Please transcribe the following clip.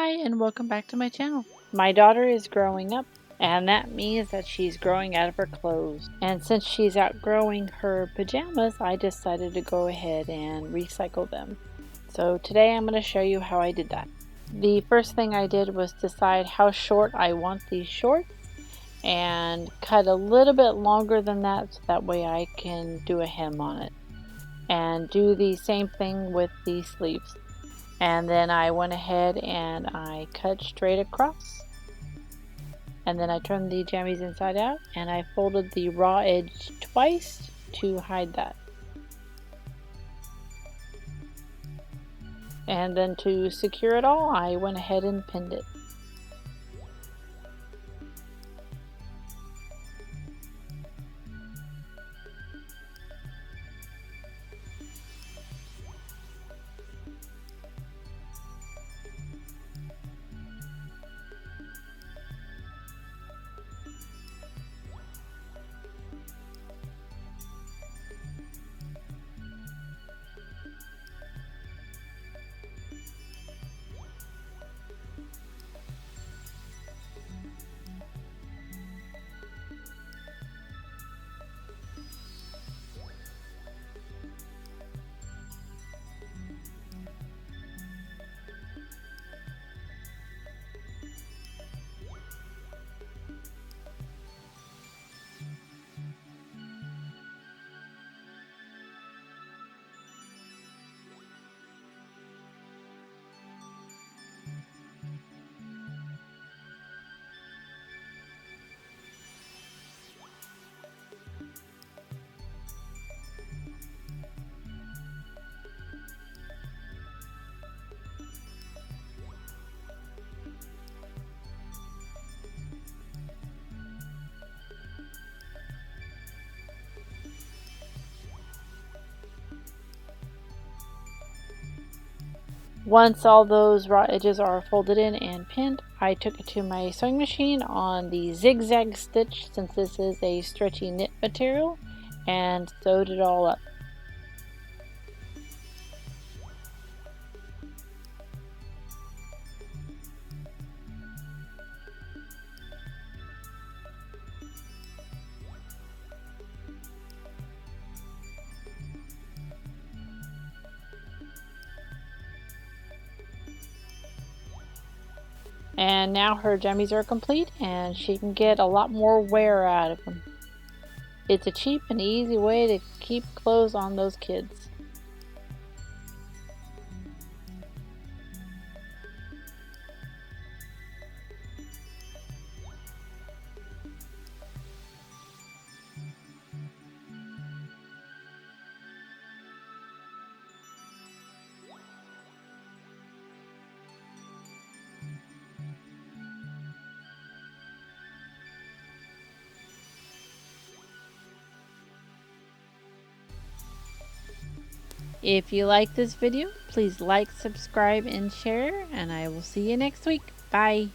Hi and welcome back to my channel. My daughter is growing up and that means that she's growing out of her clothes. And since she's outgrowing her pajamas, I decided to go ahead and recycle them. So today I'm going to show you how I did that. The first thing I did was decide how short I want these shorts and cut a little bit longer than that so that way I can do a hem on it. And do the same thing with the sleeves. And then I went ahead and I cut straight across. And then I turned the jammies inside out and I folded the raw edge twice to hide that. And then to secure it all, I went ahead and pinned it. Once all those raw edges are folded in and pinned, I took it to my sewing machine on the zigzag stitch since this is a stretchy knit material and sewed it all up. And now her jammies are complete and she can get a lot more wear out of them. It's a cheap and easy way to keep clothes on those kids. If you like this video, please like, subscribe, and share, and I will see you next week. Bye!